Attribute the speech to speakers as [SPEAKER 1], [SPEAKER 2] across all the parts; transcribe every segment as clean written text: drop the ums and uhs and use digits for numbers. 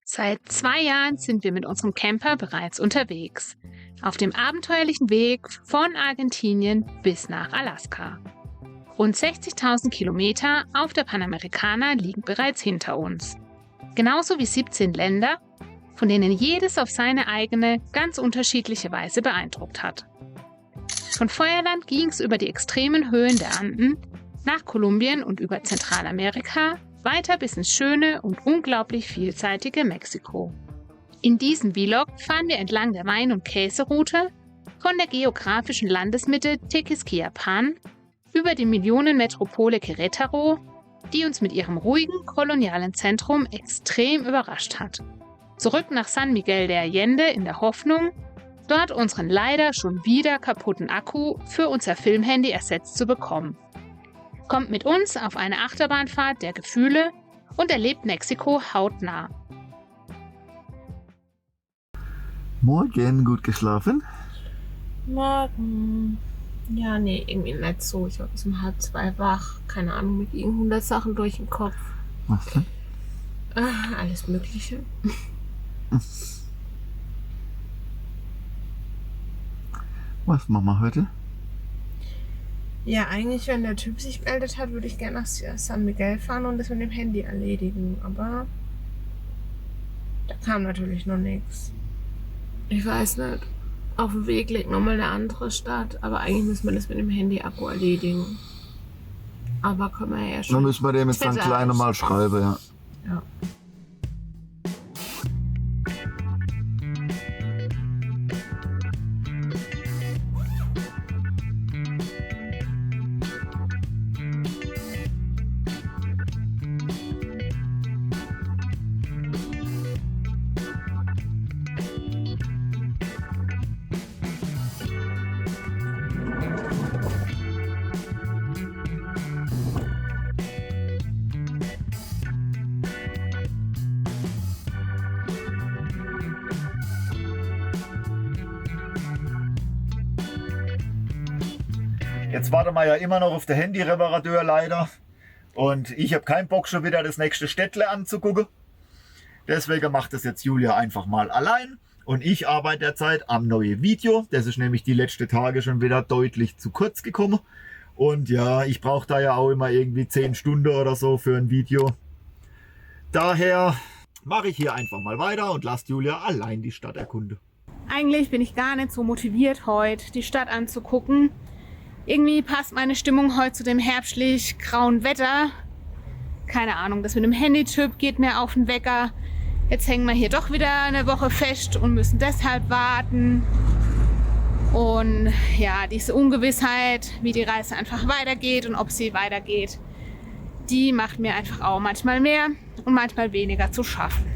[SPEAKER 1] Seit 2 Jahren sind wir mit unserem Camper bereits unterwegs. Auf dem abenteuerlichen Weg von Argentinien bis nach Alaska. Rund 60.000 Kilometer auf der Panamericana liegen bereits hinter uns. Genauso wie 17 Länder, von denen jedes auf seine eigene, ganz unterschiedliche Weise beeindruckt hat. Von Feuerland ging es über die extremen Höhen der Anden, nach Kolumbien und über Zentralamerika, weiter bis ins schöne und unglaublich vielseitige Mexiko. In diesem Vlog fahren wir entlang der Wein- und Käseroute von der geografischen Landesmitte Tequisquiapan über die Millionenmetropole Querétaro, die uns mit ihrem ruhigen kolonialen Zentrum extrem überrascht hat. Zurück nach San Miguel de Allende in der Hoffnung, dort unseren leider schon wieder kaputten Akku für unser Filmhandy ersetzt zu bekommen. Kommt mit uns auf eine Achterbahnfahrt der Gefühle und erlebt Mexiko hautnah.
[SPEAKER 2] Morgen, gut geschlafen?
[SPEAKER 3] Morgen. Ja, nee, irgendwie nicht so. Ich war bis um 1:30 wach. Keine Ahnung, mir gingen 100 Sachen durch den Kopf.
[SPEAKER 2] Was denn?
[SPEAKER 3] Alles Mögliche.
[SPEAKER 2] Was machen wir heute?
[SPEAKER 3] Ja, eigentlich, wenn der Typ sich gemeldet hat, würde ich gerne nach San Miguel fahren und das mit dem Handy erledigen. Aber da kam natürlich noch nichts. Ich weiß nicht. Auf dem Weg liegt nochmal eine andere Stadt, aber eigentlich müssen wir das mit dem Handy-Akku erledigen. Aber können wir ja schon.
[SPEAKER 2] Dann müssen wir dem jetzt dann kleine mal schreiben, ja.
[SPEAKER 3] Ja.
[SPEAKER 2] Jetzt warten wir ja immer noch auf den Handy-Reparateur leider. Und ich habe keinen Bock, schon wieder das nächste Städtle anzugucken. Deswegen macht das jetzt Julia einfach mal allein. Und ich arbeite derzeit am neuen Video. Das ist nämlich die letzten Tage schon wieder deutlich zu kurz gekommen. Und ja, ich brauche da ja auch immer irgendwie 10 Stunden oder so für ein Video. Daher mache ich hier einfach mal weiter und lasse Julia allein die Stadt erkunden.
[SPEAKER 1] Eigentlich bin ich gar nicht so motiviert, heute die Stadt anzugucken. Irgendwie passt meine Stimmung heute zu dem herbstlich grauen Wetter. Keine Ahnung, das mit dem Handytyp geht mir auf den Wecker. Jetzt hängen wir hier doch wieder eine Woche fest und müssen deshalb warten. Und ja, diese Ungewissheit, wie die Reise einfach weitergeht und ob sie weitergeht, die macht mir einfach auch manchmal mehr und manchmal weniger zu schaffen.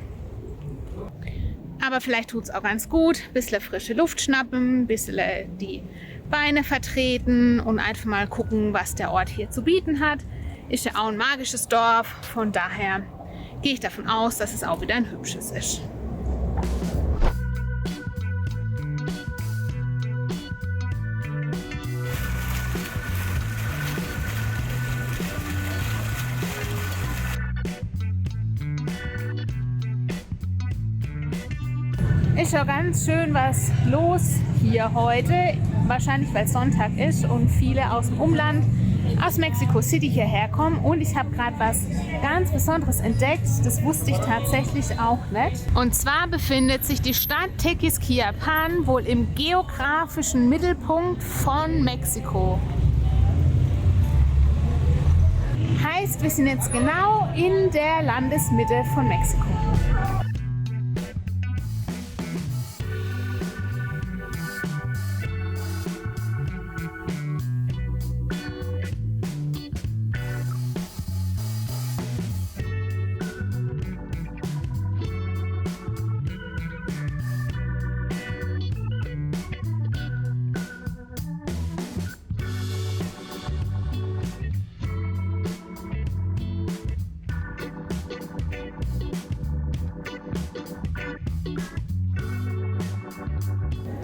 [SPEAKER 1] Aber vielleicht tut es auch ganz gut, ein bisschen frische Luft schnappen, ein bisschen die Beine vertreten und einfach mal gucken, was der Ort hier zu bieten hat. Ist ja auch ein magisches Dorf, von daher gehe ich davon aus, dass es auch wieder ein hübsches ist. Ist ja ganz schön was los hier heute, wahrscheinlich weil es Sonntag ist und viele aus dem Umland, aus Mexico City hierher kommen. Und ich habe gerade was ganz Besonderes entdeckt, das wusste ich tatsächlich auch nicht. Und zwar befindet sich die Stadt Tequisquiapan wohl im geografischen Mittelpunkt von Mexiko. Heißt, wir sind jetzt genau in der Landesmitte von Mexiko.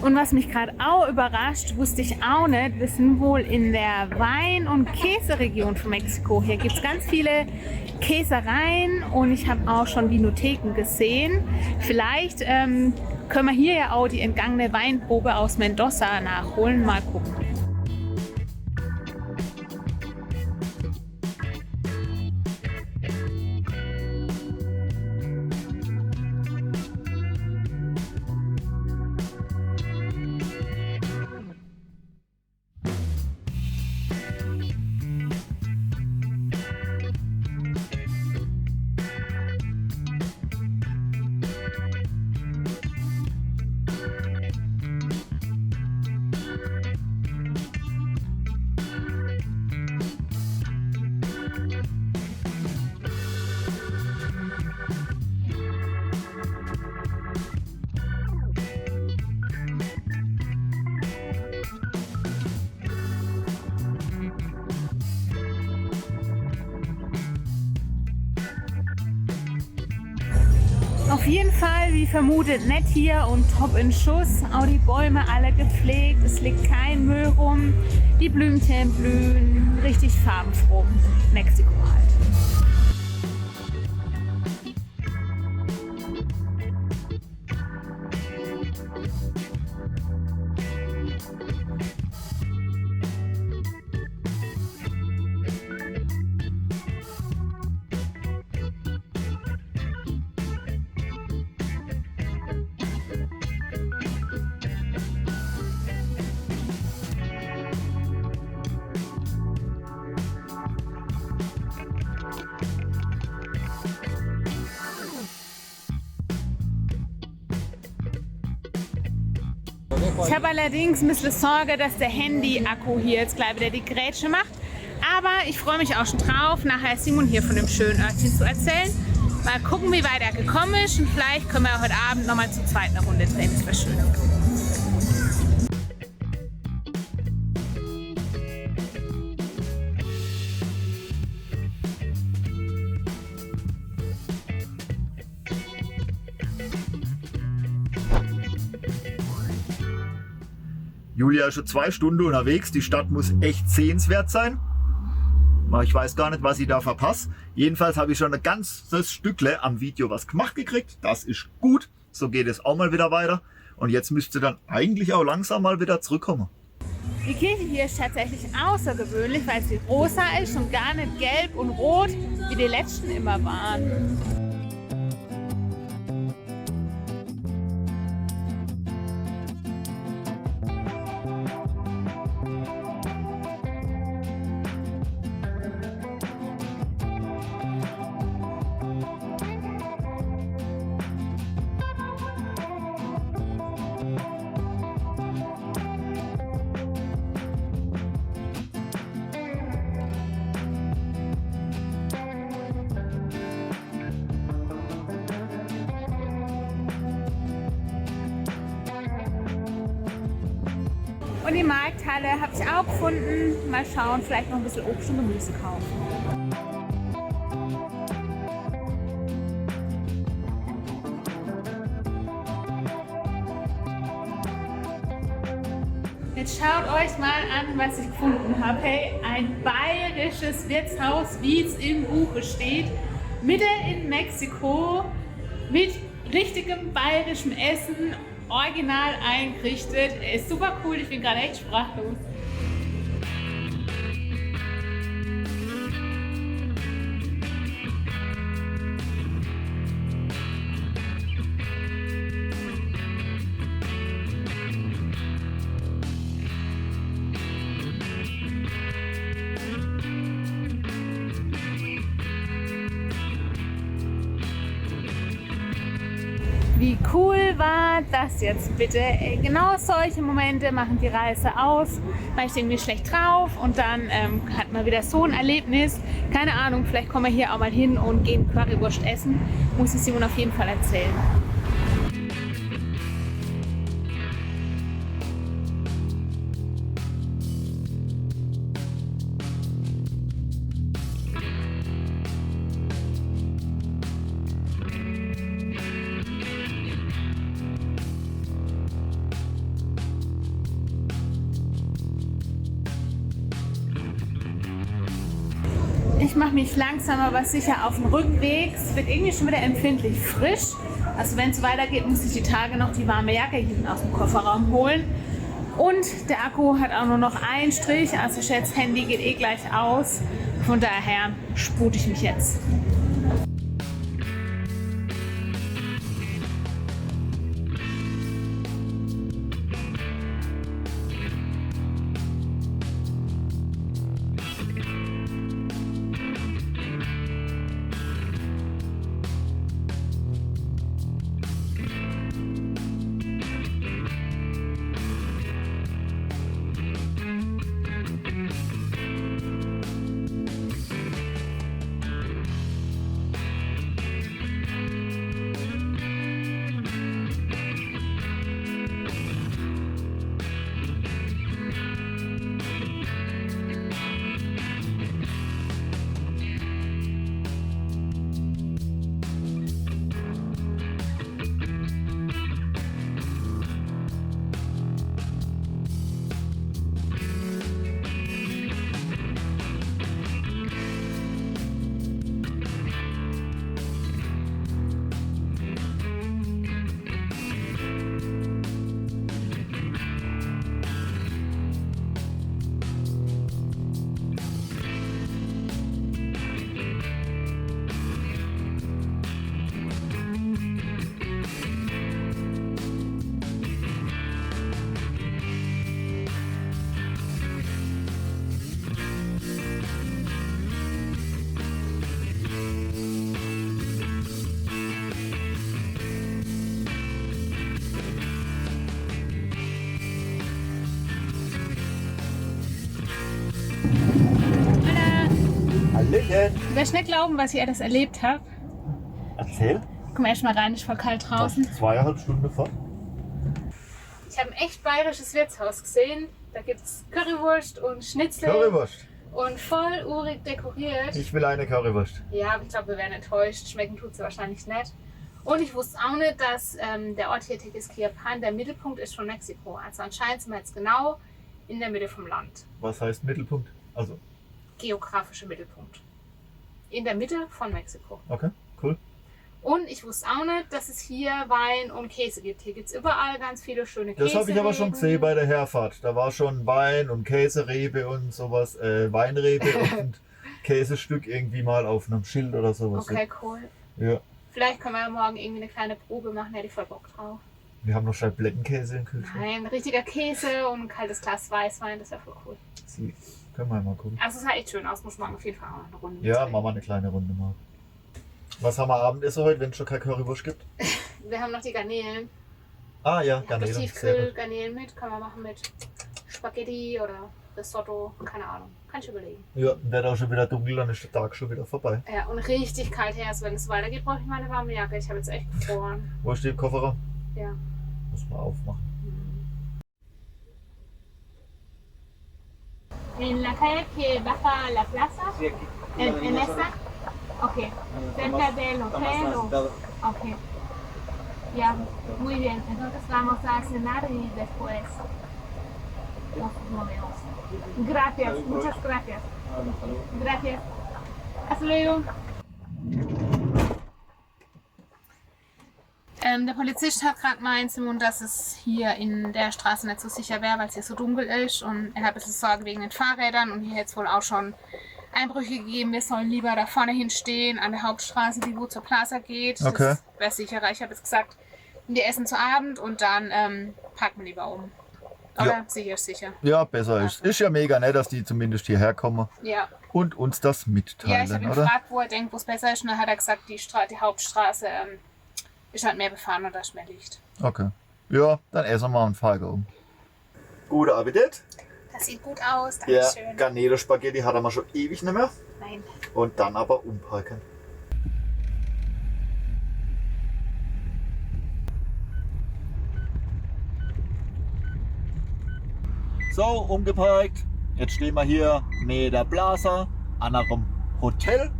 [SPEAKER 1] Und was mich gerade auch überrascht, wusste ich auch nicht, wir sind wohl in der Wein- und Käseregion von Mexiko. Hier gibt es ganz viele Käsereien und ich habe auch schon Vinotheken gesehen. Vielleicht können wir hier ja auch die entgangene Weinprobe aus Mendoza nachholen. Mal gucken. Auf jeden Fall, wie vermutet, nett hier und top in Schuss. Auch die Bäume alle gepflegt, es liegt kein Müll rum. Die Blümchen blühen, richtig farbenfroh. Mexiko halt. Ich habe allerdings ein bisschen Sorge, dass der Handy-Akku hier jetzt gleich wieder die Grätsche macht. Aber ich freue mich auch schon drauf, nachher Simon hier von dem schönen Örtchen zu erzählen. Mal gucken, wie weit er gekommen ist und vielleicht können wir heute Abend nochmal zu zweit eine Runde drehen. Das wäre schön.
[SPEAKER 2] Julia ist schon 2 Stunden unterwegs. Die Stadt muss echt sehenswert sein. Ich weiß gar nicht, was ich da verpasse. Jedenfalls habe ich schon ein ganzes Stückle am Video was gemacht gekriegt. Das ist gut. So geht es auch mal wieder weiter. Und jetzt müsste dann eigentlich auch langsam mal wieder zurückkommen.
[SPEAKER 1] Die Kirche hier ist tatsächlich außergewöhnlich, weil sie rosa ist und gar nicht gelb und rot, wie die letzten immer waren. Und die Markthalle habe ich auch gefunden. Mal schauen, vielleicht noch ein bisschen Obst und Gemüse kaufen. Jetzt schaut euch mal an, was ich gefunden habe. Hey, ein bayerisches Wirtshaus, wie es im Buche steht, mitten in Mexiko mit richtigem bayerischem Essen. Original eingerichtet. Ist super cool, ich bin gerade echt sprachlos. Wie cool war das jetzt bitte? Genau solche Momente machen die Reise aus. Weil ich irgendwie schlecht drauf und dann hat man wieder so ein Erlebnis. Keine Ahnung, vielleicht kommen wir hier auch mal hin und gehen Currywurst essen. Muss ich Simon auf jeden Fall erzählen. Ich mache mich langsam aber sicher auf den Rückweg. Es wird irgendwie schon wieder empfindlich frisch. Also wenn es weitergeht, muss ich die Tage noch die warme Jacke hinten aus dem Kofferraum holen. Und der Akku hat auch nur noch einen Strich. Also ich schätze, Handy geht eh gleich aus. Von daher spute ich mich jetzt.
[SPEAKER 2] Hallöchen.
[SPEAKER 1] Du wirst nicht glauben, was ich alles erlebt habe.
[SPEAKER 2] Erzähl.
[SPEAKER 1] Komm erst mal rein, ist voll kalt draußen.
[SPEAKER 2] 2,5 Stunden fort.
[SPEAKER 1] Ich habe ein echt bayerisches Wirtshaus gesehen. Da gibt es Currywurst und Schnitzel.
[SPEAKER 2] Currywurst.
[SPEAKER 1] Und voll urig dekoriert.
[SPEAKER 2] Ich will eine Currywurst.
[SPEAKER 1] Ja, aber ich glaube, wir werden enttäuscht. Schmecken tut sie wahrscheinlich nicht. Und ich wusste auch nicht, dass der Ort hier Tequisquiapan der Mittelpunkt ist von Mexiko. Also anscheinend sind wir jetzt genau in der Mitte vom Land.
[SPEAKER 2] Was heißt Mittelpunkt? Also,
[SPEAKER 1] Geografischer Mittelpunkt. In der Mitte von Mexiko.
[SPEAKER 2] okay, cool.
[SPEAKER 1] Und ich wusste auch nicht, dass es hier Wein und Käse gibt. Hier gibt es überall ganz viele schöne Käse.
[SPEAKER 2] Das habe ich aber schon gesehen bei der Herfahrt. Da war schon Wein und Käserebe und sowas, Weinrebe und Käsestück irgendwie mal auf einem Schild oder sowas.
[SPEAKER 1] Okay, cool.
[SPEAKER 2] Ja.
[SPEAKER 1] Vielleicht können wir ja morgen irgendwie eine kleine Probe machen, hätte ich voll Bock drauf.
[SPEAKER 2] Wir haben noch Scheiblettenkäse im Kühlschrank.
[SPEAKER 1] Nein, richtiger Käse und ein kaltes Glas Weißwein, das wäre voll cool.
[SPEAKER 2] Können wir mal gucken.
[SPEAKER 1] Also es sah echt schön aus, muss man auf jeden Fall auch noch eine Runde
[SPEAKER 2] Ja,
[SPEAKER 1] mitnehmen.
[SPEAKER 2] machen wir eine kleine Runde mal. Was haben wir Abendessen heute, wenn es schon keine Currywurst gibt?
[SPEAKER 1] Wir haben noch die Garnelen.
[SPEAKER 2] Ah ja,
[SPEAKER 1] Ich habe
[SPEAKER 2] Garnelen. Sehr
[SPEAKER 1] Tiefkühl
[SPEAKER 2] gut.
[SPEAKER 1] Garnelen mit, kann man machen mit Spaghetti oder Risotto, keine Ahnung. Kann ich überlegen.
[SPEAKER 2] Ja, wird auch schon wieder dunkel, dann ist der Tag schon wieder vorbei.
[SPEAKER 1] Ja, und richtig kalt her. Also wenn es weitergeht, brauche ich meine warme Jacke. Ich habe jetzt echt gefroren.
[SPEAKER 2] Wo steht der Kofferraum?
[SPEAKER 1] Ja.
[SPEAKER 2] Muss man aufmachen.
[SPEAKER 1] En la calle que baja la plaza, en esta, ok, cerca del hotel, o, ok, ya, muy bien, entonces vamos a cenar y después nos movemos. Gracias, muchas gracias. Gracias. Hasta luego. Der Polizist hat gerade gemeint, dass es hier in der Straße nicht so sicher wäre, weil es hier so dunkel ist. Und er hat ein bisschen Sorge wegen den Fahrrädern. Und hier hat es wohl auch schon Einbrüche gegeben. Wir sollen lieber da vorne hinstehen, an der Hauptstraße, die wo zur Plaza geht.
[SPEAKER 2] Okay.
[SPEAKER 1] Das wäre sicherer. Ich habe jetzt gesagt, wir essen zu Abend und dann parken wir lieber um. Aber
[SPEAKER 2] Ja.
[SPEAKER 1] sicher ist sicher.
[SPEAKER 2] Ja, besser ist. Ist ja mega nett, dass die zumindest hierher kommen
[SPEAKER 1] Ja,
[SPEAKER 2] und uns das
[SPEAKER 1] ja
[SPEAKER 2] mitteilen,
[SPEAKER 1] ich habe ihn
[SPEAKER 2] oder?
[SPEAKER 1] gefragt, wo er denkt, wo es besser ist. Und dann hat er gesagt, die Hauptstraße ist halt mehr befahren und da ist mehr Licht.
[SPEAKER 2] Okay. Ja, dann essen wir und fahren um. Guten Appetit.
[SPEAKER 1] Das sieht gut aus,
[SPEAKER 2] Ja,
[SPEAKER 1] dankeschön.
[SPEAKER 2] Garnelen Spaghetti hat er schon ewig nicht mehr.
[SPEAKER 1] Nein.
[SPEAKER 2] Und dann aber umparken. So, umgeparkt. Jetzt stehen wir hier neben der Plaza an einem Hotel.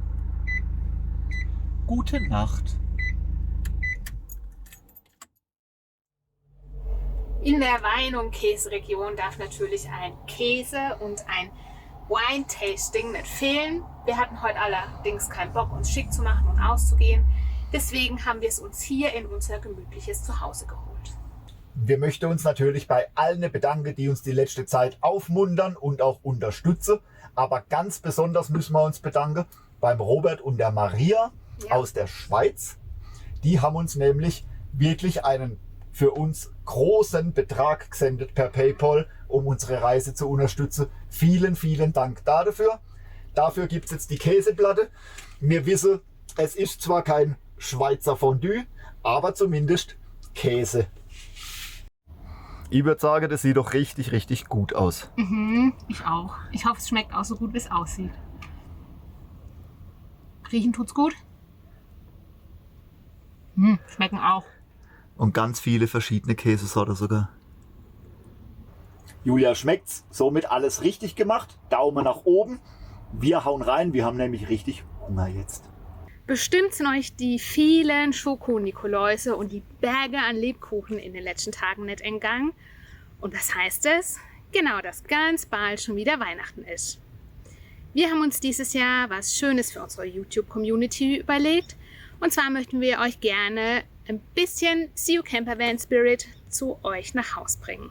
[SPEAKER 2] Gute Nacht.
[SPEAKER 1] In der Wein- und Käseregion darf natürlich ein Käse und ein Wine-Tasting nicht fehlen. Wir hatten heute allerdings keinen Bock, uns schick zu machen und auszugehen. Deswegen haben wir es uns hier in unser gemütliches Zuhause geholt.
[SPEAKER 2] Wir möchten uns natürlich bei allen bedanken, die uns die letzte Zeit aufmuntern und auch unterstützen. Aber ganz besonders müssen wir uns bedanken beim Robert und der Maria aus der Schweiz. Die haben uns nämlich wirklich einen für uns großen Betrag gesendet per PayPal, um unsere Reise zu unterstützen. Vielen, vielen Dank dafür. Dafür gibt es jetzt die Käseplatte. Wir wissen, es ist zwar kein Schweizer Fondue, aber zumindest Käse. Ich würde sagen, das sieht doch richtig, richtig gut aus.
[SPEAKER 1] Ich auch. Ich hoffe, es schmeckt auch so gut, wie es aussieht. Riechen tut's gut. Schmecken auch.
[SPEAKER 2] Und ganz viele verschiedene Käsesorten sogar. Julia, schmeckt's? Somit alles richtig gemacht. Daumen nach oben. Wir hauen rein. Wir haben nämlich richtig Hunger jetzt.
[SPEAKER 1] Bestimmt sind euch die vielen Schoko-Nikoläuse und die Berge an Lebkuchen in den letzten Tagen nicht entgangen. Und was heißt es? Genau, dass ganz bald schon wieder Weihnachten ist. Wir haben uns dieses Jahr was Schönes für unsere YouTube-Community überlegt. Und zwar möchten wir euch gerne ein bisschen See You Camper Van Spirit zu euch nach Haus bringen.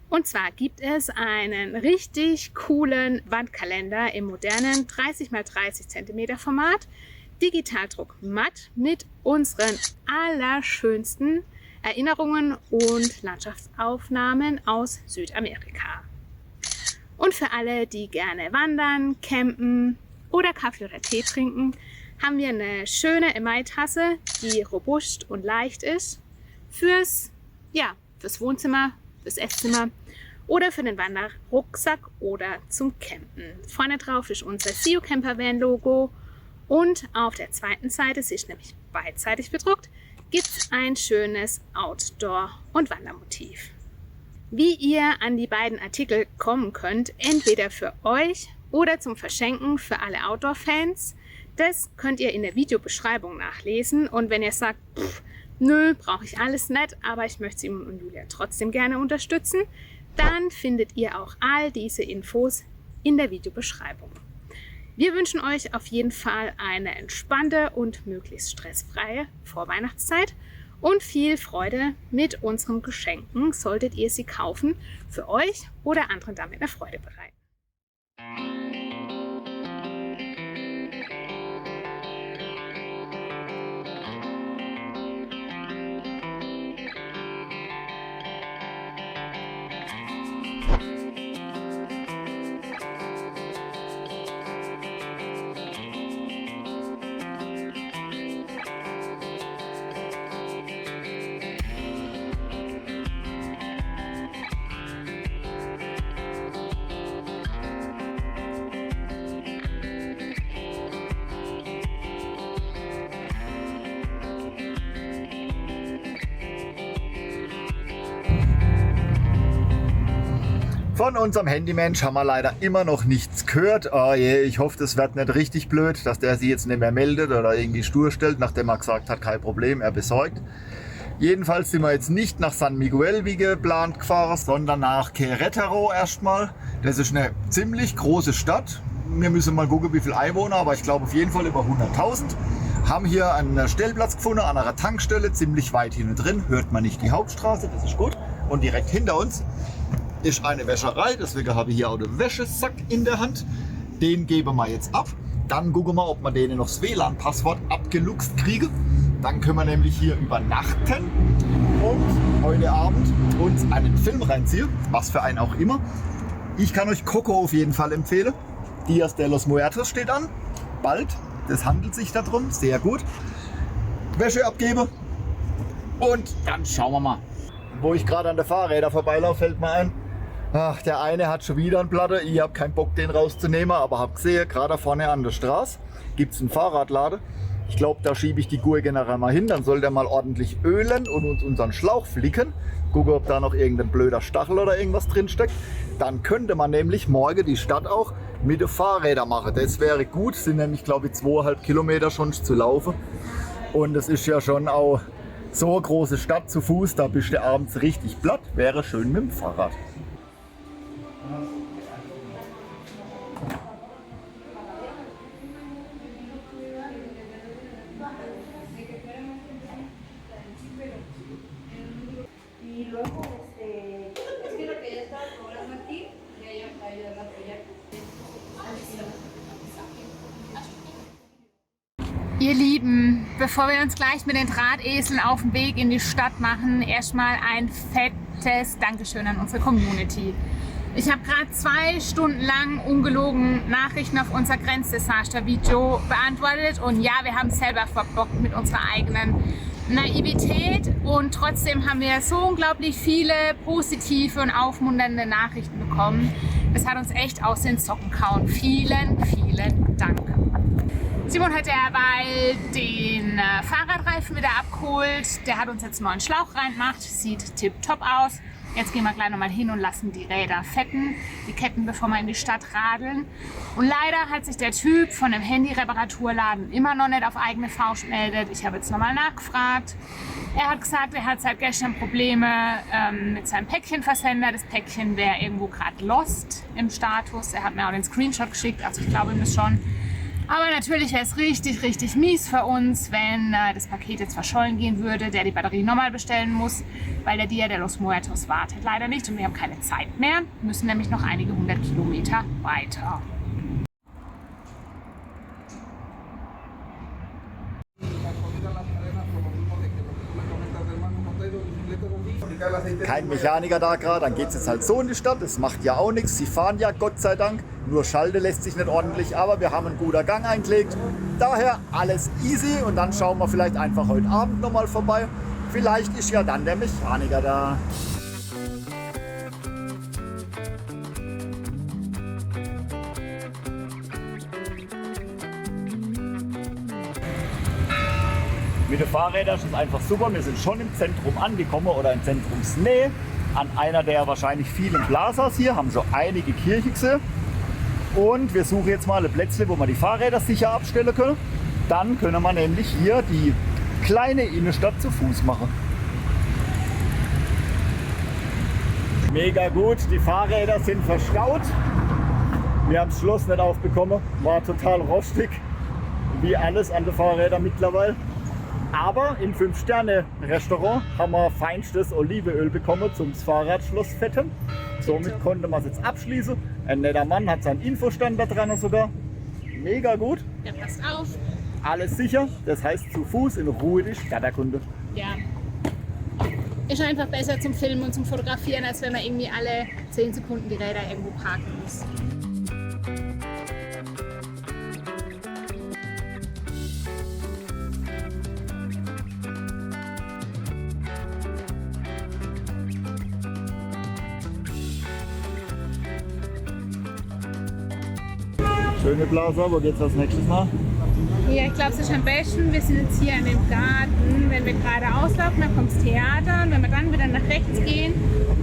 [SPEAKER 1] Und zwar gibt es einen richtig coolen Wandkalender im modernen 30x30 cm Format, Digitaldruck matt mit unseren allerschönsten Erinnerungen und Landschaftsaufnahmen aus Südamerika. Und für alle, die gerne wandern, campen oder Kaffee oder Tee trinken, haben wir eine schöne Emaille-Tasse, die robust und leicht ist, fürs Wohnzimmer, fürs Esszimmer oder für den Wanderrucksack oder zum Campen. Vorne drauf ist unser See You Camper Van Logo und auf der zweiten Seite, sie ist nämlich beidseitig bedruckt, gibt es ein schönes Outdoor- und Wandermotiv. Wie ihr an die beiden Artikel kommen könnt, entweder für euch oder zum Verschenken für alle Outdoor-Fans, das könnt ihr in der Videobeschreibung nachlesen. Und wenn ihr sagt, nö, brauche ich alles nicht, aber ich möchte Simon und Julia trotzdem gerne unterstützen, dann findet ihr auch all diese Infos in der Videobeschreibung. Wir wünschen euch auf jeden Fall eine entspannte und möglichst stressfreie Vorweihnachtszeit und viel Freude mit unseren Geschenken, solltet ihr sie kaufen, für euch oder anderen damit eine Freude bereiten.
[SPEAKER 2] Von unserem Handymensch haben wir leider immer noch nichts gehört. Oh je, ich hoffe, das wird nicht richtig blöd, dass der sich jetzt nicht mehr meldet oder irgendwie stur stellt, nachdem er gesagt hat, kein Problem, er besorgt. Jedenfalls sind wir jetzt nicht nach San Miguel wie geplant gefahren, sondern nach Querétaro erstmal. Das ist eine ziemlich große Stadt. Wir müssen mal gucken, wie viele Einwohner, aber ich glaube auf jeden Fall über 100.000. Haben hier einen Stellplatz gefunden an einer Tankstelle, ziemlich weit hinten drin. Hört man nicht die Hauptstraße, das ist gut. Und direkt hinter uns ist eine Wäscherei, deswegen habe ich hier auch den Wäschesack in der Hand. Den geben wir jetzt ab. Dann gucken wir, ob wir denen noch das WLAN-Passwort abgeluchst kriegen. Dann können wir nämlich hier übernachten und heute Abend uns einen Film reinziehen, was für einen auch immer. Ich kann euch Coco auf jeden Fall empfehlen. Dias de los Muertos steht an. Bald. Das handelt sich darum. Sehr gut. Wäsche abgeben. Und dann schauen wir mal. Wo ich gerade an der Fahrräder vorbeilaufe, fällt mir ein. Ach, der eine hat schon wieder eine Platte. Ich habe keinen Bock, den rauszunehmen, aber habe gesehen, gerade vorne an der Straße gibt es einen Fahrradladen. Ich glaube, da schiebe ich die Gurke nachher mal hin. Dann soll der mal ordentlich ölen und uns unseren Schlauch flicken. Gucke, ob da noch irgendein blöder Stachel oder irgendwas drin steckt. Dann könnte man nämlich morgen die Stadt auch mit den Fahrrädern machen. Das wäre gut. Sind nämlich, glaube ich, 2,5 Kilometer schon zu laufen. Und es ist ja schon auch so eine große Stadt zu Fuß. Da bist du abends richtig platt. Wäre schön mit dem Fahrrad.
[SPEAKER 1] Ihr Lieben, bevor wir uns gleich mit den Drahteseln auf den Weg in die Stadt machen, erstmal ein fettes Dankeschön an unsere Community. Ich habe gerade 2 Stunden lang ungelogen Nachrichten auf unser Grenzdesaster-Video beantwortet und ja, wir haben es selber verbockt mit unserer eigenen Naivität und trotzdem haben wir so unglaublich viele positive und aufmunternde Nachrichten bekommen. Das hat uns echt aus den Socken gehauen. Vielen, vielen Dank. Simon hat derweil den Fahrradreifen wieder abgeholt. Der hat uns jetzt einen neuen Schlauch reingemacht. Sieht tipptopp aus. Jetzt gehen wir gleich nochmal hin und lassen die Räder fetten, die Ketten, bevor wir in die Stadt radeln. Und leider hat sich der Typ von dem Handy-Reparaturladen immer noch nicht auf eigene Faust gemeldet. Ich habe jetzt nochmal nachgefragt. Er hat gesagt, er hat seit gestern Probleme mit seinem Päckchenversender. Das Päckchen wäre irgendwo gerade lost im Status. Er hat mir auch den Screenshot geschickt, also ich glaube ihm das schon. Aber natürlich wäre es richtig, richtig mies für uns, wenn das Paket jetzt verschollen gehen würde, der die Batterie nochmal bestellen muss, weil der Dia de los Muertos wartet leider nicht und wir haben keine Zeit mehr, müssen nämlich noch einige 100 Kilometer weiter.
[SPEAKER 2] Kein Mechaniker da gerade, dann geht es jetzt halt so in die Stadt, das macht ja auch nichts, sie fahren ja Gott sei Dank, nur Schalte lässt sich nicht ordentlich, aber wir haben einen guten Gang eingelegt, daher alles easy und dann schauen wir vielleicht einfach heute Abend nochmal vorbei, vielleicht ist ja dann der Mechaniker da. Mit den Fahrrädern ist es einfach super. Wir sind schon im Zentrum angekommen oder in Zentrumsnähe. An einer der wahrscheinlich vielen Plazas hier, haben schon einige Kirchen gesehen. Und wir suchen jetzt mal ein Plätzchen, wo wir die Fahrräder sicher abstellen können. Dann können wir nämlich hier die kleine Innenstadt zu Fuß machen. Mega gut, die Fahrräder sind verstaut. Wir haben das Schloss nicht aufbekommen, war total rostig, wie alles an den Fahrrädern mittlerweile. Aber im 5-Sterne-Restaurant haben wir feinstes Olivenöl bekommen zum Fahrradschloss fetten. Somit konnte man es jetzt abschließen. Ein netter Mann hat seinen Infostand da dran sogar. Mega gut.
[SPEAKER 1] Der passt auf.
[SPEAKER 2] Alles sicher, das heißt zu Fuß in Ruhe die Stadt erkunden.
[SPEAKER 1] Ja. Ist einfach besser zum Filmen und zum Fotografieren, als wenn man irgendwie alle 10 Sekunden die Räder irgendwo parken muss.
[SPEAKER 2] Schöne Plaza, wo geht's als nächstes Mal?
[SPEAKER 1] Ja, ich glaube, es ist am besten. Wir sind jetzt hier in dem Garten. Wenn wir gerade auslaufen, dann kommt das Theater. Und wenn wir dann wieder nach rechts gehen,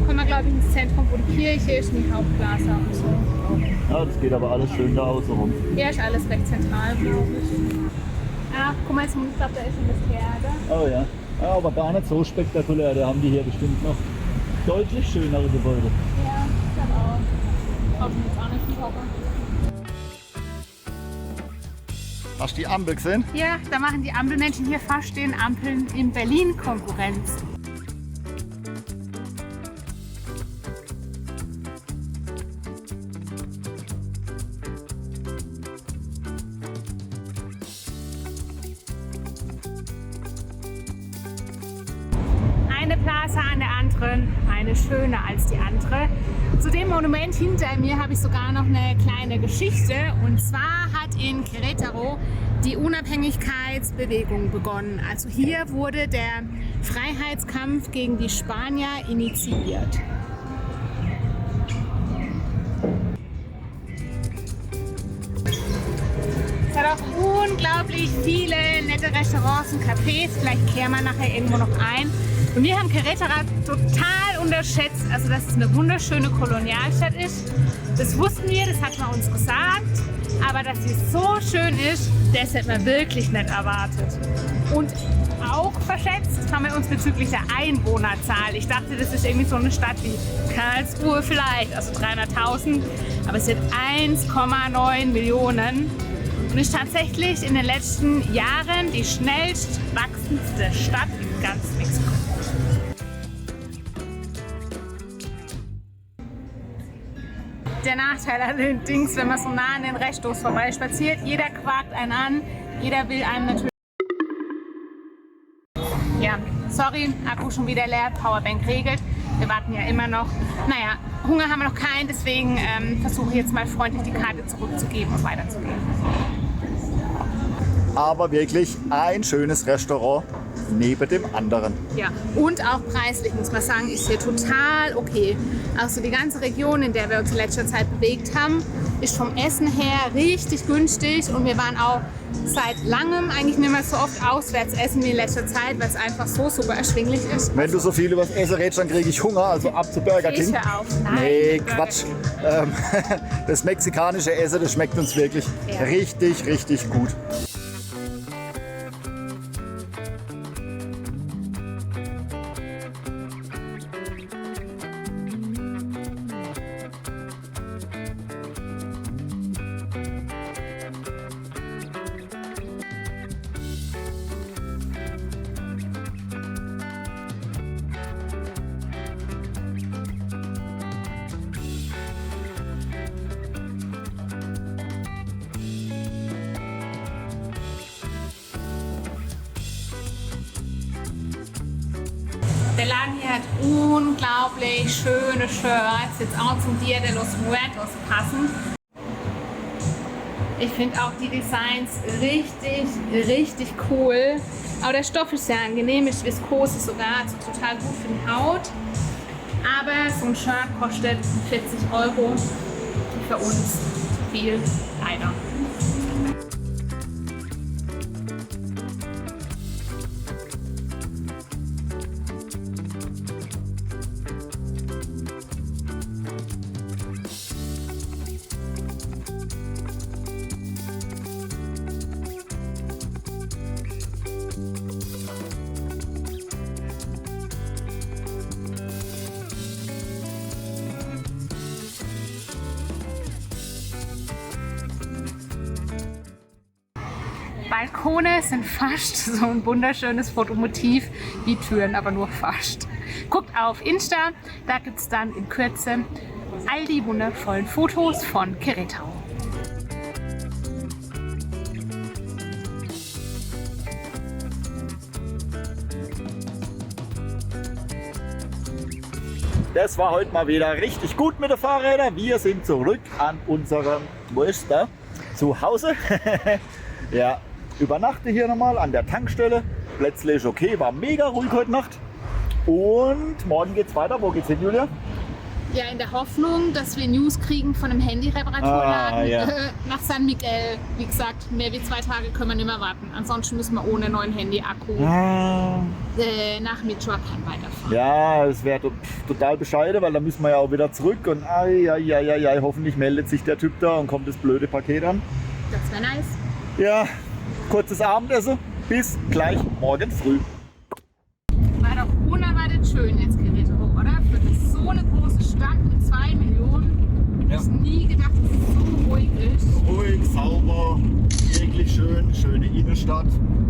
[SPEAKER 1] kommen wir, glaube ich, ins Zentrum, wo die Kirche ist, in die Hauptplaza und so.
[SPEAKER 2] Ja, das geht aber alles schön da außen rum.
[SPEAKER 1] Ja, ist alles recht zentral, glaube ich. Ach, guck mal, jetzt, ich glaube, da ist schon das Theater.
[SPEAKER 2] Oh ja. Ja, aber gar nicht so spektakulär. Da haben die hier bestimmt noch deutlich schönere Gebäude.
[SPEAKER 1] Ja, ich glaube auch. Brauchen wir jetzt auch nicht hocken.
[SPEAKER 2] Hast du die Ampel gesehen?
[SPEAKER 1] Ja, da machen die Ampelmenschen hier fast den Ampeln in Berlin Konkurrenz. Eine Plaza an der anderen, eine schöner als die andere. Zu dem Monument hinter mir habe ich sogar noch eine kleine Geschichte. Und zwar hat in Querétaro die Unabhängigkeitsbewegung begonnen. Also hier wurde der Freiheitskampf gegen die Spanier initiiert. Es hat auch unglaublich viele nette Restaurants und Cafés. Vielleicht kehren wir nachher irgendwo noch ein. Und wir haben Querétaro total unterschätzt, also dass es eine wunderschöne Kolonialstadt ist. Das wussten wir, das hat man uns gesagt. Aber dass sie so schön ist, das hätten wir wirklich nicht erwartet. Und auch verschätzt haben wir uns bezüglich der Einwohnerzahl. Ich dachte, das ist irgendwie so eine Stadt wie Karlsruhe vielleicht, also 300.000. Aber es sind 1,9 Millionen. Und ist tatsächlich in den letzten Jahren die schnellst wachsendste Stadt in ganz Mexiko. Der Nachteil allerdings, wenn man so nah an den Restos vorbeispaziert, jeder quakt einen an, Jeder will einem natürlich... Ja, sorry, Akku schon wieder leer, Powerbank regelt. Wir warten ja immer noch. Naja, Hunger haben wir noch keinen, deswegen versuche ich jetzt mal freundlich die Karte zurückzugeben und weiterzugehen.
[SPEAKER 2] Aber wirklich ein schönes Restaurant neben dem anderen.
[SPEAKER 1] Ja, und auch preislich muss man sagen, ist hier total okay. Also die ganze Region, in der wir uns in letzter Zeit bewegt haben, ist vom Essen her richtig günstig und wir waren auch seit langem eigentlich nicht mehr so oft auswärts essen wie in letzter Zeit, weil es einfach so super erschwinglich ist.
[SPEAKER 2] Wenn du so viel über das Essen redest, dann kriege ich Hunger, also ab zu Burger
[SPEAKER 1] Ich
[SPEAKER 2] King.
[SPEAKER 1] hör auf. Nein,
[SPEAKER 2] Nee,
[SPEAKER 1] Burger
[SPEAKER 2] Quatsch.
[SPEAKER 1] King.
[SPEAKER 2] Das mexikanische Essen, das schmeckt uns wirklich
[SPEAKER 1] Ja.
[SPEAKER 2] richtig, richtig gut.
[SPEAKER 1] Der Laden hier hat unglaublich schöne Shirts, jetzt auch zum Dia de los Muertos passend. Ich finde auch die Designs richtig, richtig cool. Aber der Stoff ist sehr angenehm, ist viskose sogar, also total gut für die Haut. Aber so ein Shirt kostet 40 €. Für uns viel, leider. Balkone sind fast so ein wunderschönes Fotomotiv wie Türen, aber nur fast. Guckt auf Insta, da gibt es dann in Kürze all die wundervollen Fotos von Querétaro.
[SPEAKER 2] Das war heute mal wieder richtig gut mit den Fahrrädern. Wir sind zurück an unserem, wo ist der? Zuhause. Ja, übernachte hier nochmal an der Tankstelle. Plätzle ist okay, war mega ruhig heute Nacht. Und morgen geht's weiter. Wo geht's hin, Julia?
[SPEAKER 1] Ja, in der Hoffnung, dass wir News kriegen von einem Handy-Reparaturladen
[SPEAKER 2] ja.
[SPEAKER 1] nach San Miguel. Wie gesagt, mehr wie 2 Tage können wir nicht mehr warten. Ansonsten müssen wir ohne neuen Handy-Akku nach Michoacán weiterfahren.
[SPEAKER 2] Ja, es wäre total bescheiden, weil dann müssen wir ja auch wieder zurück. Und hoffentlich meldet sich der Typ da und kommt das blöde Paket an.
[SPEAKER 1] Das wäre nice.
[SPEAKER 2] Ja, kurzes Abendessen. Bis gleich morgen früh.
[SPEAKER 1] War doch unerwartet schön jetzt Querétaro, oder? Für so eine große Stadt mit 2 Millionen.
[SPEAKER 2] Ja.
[SPEAKER 1] Ich hätte nie gedacht, dass es so ruhig ist.
[SPEAKER 2] Ruhig, sauber, wirklich schön, schöne Innenstadt,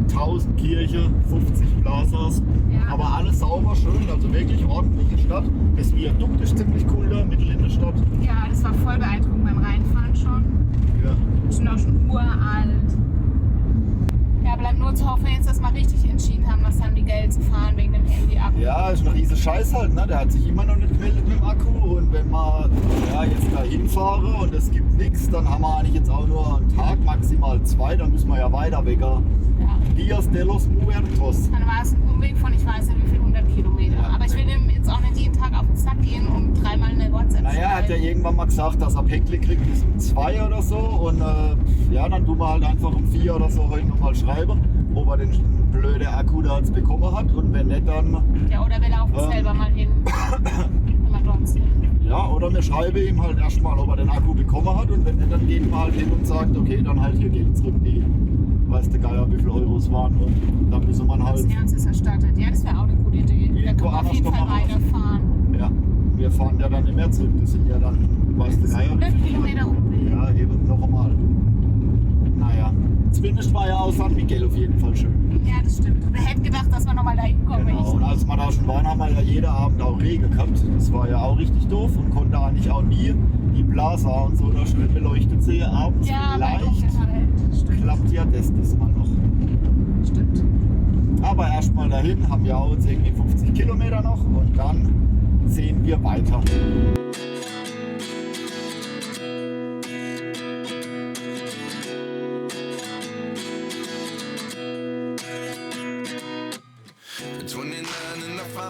[SPEAKER 2] 1000 Kirche, 50 Plazas,
[SPEAKER 1] Ja.
[SPEAKER 2] aber alles sauber, schön, also wirklich ordentliche Stadt. Das Viadukt ist ziemlich cool da, mitten in der Stadt.
[SPEAKER 1] Ja, das war voll beeindruckend beim Reinfahren schon.
[SPEAKER 2] Ja.
[SPEAKER 1] Wir sind auch schon uralt. Ja, bleibt nur zu hoffen jetzt, dass wir richtig entschieden haben, nach San Miguel zu fahren wegen dem Handy-Akku.
[SPEAKER 2] Ja, ist noch riesen Scheiß halt, ne? Der hat sich immer noch nicht gemeldet mit dem Akku und wenn wir jetzt da hinfahren und es gibt nichts, dann haben wir eigentlich jetzt auch nur einen Tag, maximal 2, dann müssen wir ja weiter weg.
[SPEAKER 1] Ja.
[SPEAKER 2] Dias de los Muertos.
[SPEAKER 1] Dann war es ein Umweg von ich weiß nicht wie viel 100 Kilometer.
[SPEAKER 2] Ja.
[SPEAKER 1] Aber ich will dem jetzt auch nicht jeden Tag auf den Sack gehen und 3-mal eine WhatsApp
[SPEAKER 2] Naja, er hat ja irgendwann mal gesagt, dass er Päckle kriegt bis um 2 oder so und dann tun wir halt einfach um 4 oder so heute nochmal schreiben, ob er den blöden Akku da jetzt bekommen hat und wenn nicht, dann
[SPEAKER 1] Ja, oder wir laufen selber mal hin. Wenn wir dort sind.
[SPEAKER 2] ja, oder wir schreiben ihm halt erstmal, ob er den Akku bekommen hat und wenn nicht, dann gehen wir halt hin und sagt, okay, dann halt hier Geld zurück, die weiß der Geier, wie viele Euros waren und dann müssen wir halt,
[SPEAKER 1] Das Ganze ist erstattet. Ja, das wäre auch eine gute Idee. Da
[SPEAKER 2] Irgendwo
[SPEAKER 1] können wir auf jeden
[SPEAKER 2] anders
[SPEAKER 1] Fall
[SPEAKER 2] noch mal
[SPEAKER 1] weiterfahren.
[SPEAKER 2] ja, wir fahren ja dann nicht mehr zurück, das sind ja dann, weiß der Geier,
[SPEAKER 1] 100 Kilometer Umweg.
[SPEAKER 2] ja, eben noch einmal. Naja, zumindest war ja auch San Miguel auf jeden Fall schön.
[SPEAKER 1] Ja, das stimmt. Wer hätte gedacht, dass wir nochmal da hinkommen?
[SPEAKER 2] Genau, und als wir da schon waren, haben wir ja jeden Abend auch Regen gehabt. Das war ja auch richtig doof und konnte eigentlich auch nie die Plaza und so da schön beleuchtet sehen. Abends
[SPEAKER 1] Ja, bei
[SPEAKER 2] vielleicht
[SPEAKER 1] Dunkelheit. Stimmt.
[SPEAKER 2] klappt ja das mal noch. Aber erstmal dahin, haben wir uns irgendwie 50 Kilometer noch und dann sehen wir weiter.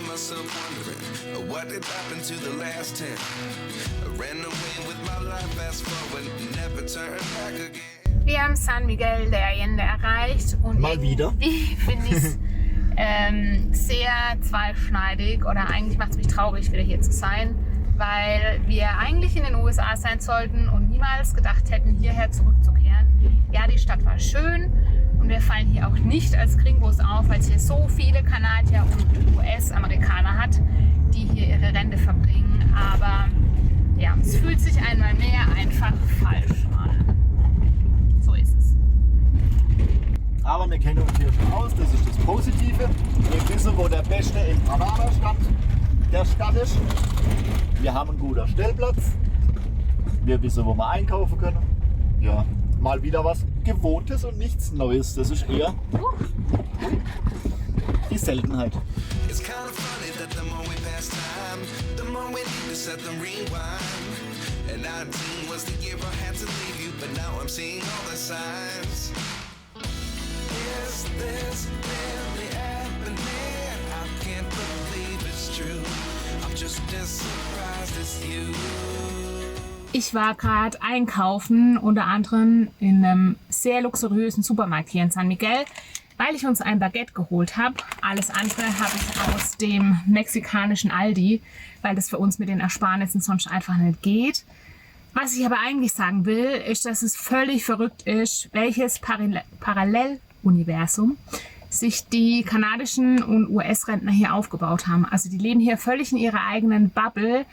[SPEAKER 4] Myself wondering what did happen to the last 10. I ran away with my life, fast forward, never turn back again.
[SPEAKER 1] Wir haben San Miguel de Allende erreicht und
[SPEAKER 2] Mal wieder.
[SPEAKER 1] irgendwie finde ich es sehr zweischneidig oder eigentlich macht es mich traurig, wieder hier zu sein, weil wir eigentlich in den USA sein sollten und niemals gedacht hätten, hierher zurückzukehren. Ja, die Stadt war schön. Und wir fallen hier auch nicht als Gringos auf, weil es hier so viele Kanadier und US-Amerikaner hat, die hier ihre Rente verbringen. Aber ja, es fühlt sich einmal mehr einfach falsch an. So ist es.
[SPEAKER 2] Aber wir kennen uns hier schon aus, das ist das Positive. Wir wissen, wo der beste Empanadas-Stand der Stadt ist. Wir haben einen guten Stellplatz. Wir wissen, wo wir einkaufen können. Ja, mal wieder was Gewohntes und nichts Neues. Das ist eher die Seltenheit.
[SPEAKER 4] It's kind of funny that the more we pass time, the more we need to set them rewind. And 19 was the year I had to leave you, but now I'm seeing all the signs. Is this really happening? I can't believe it's true. I'm just as surprised as you.
[SPEAKER 1] Ich war gerade einkaufen, unter anderem in einem sehr luxuriösen Supermarkt hier in San Miguel, weil ich uns ein Baguette geholt habe. Alles andere habe ich aus dem mexikanischen Aldi, weil das für uns mit den Ersparnissen sonst einfach nicht geht. Was ich aber eigentlich sagen will, ist, dass es völlig verrückt ist, welches Paralleluniversum sich die kanadischen und US-Rentner hier aufgebaut haben. Also die leben hier völlig in ihrer eigenen Bubble.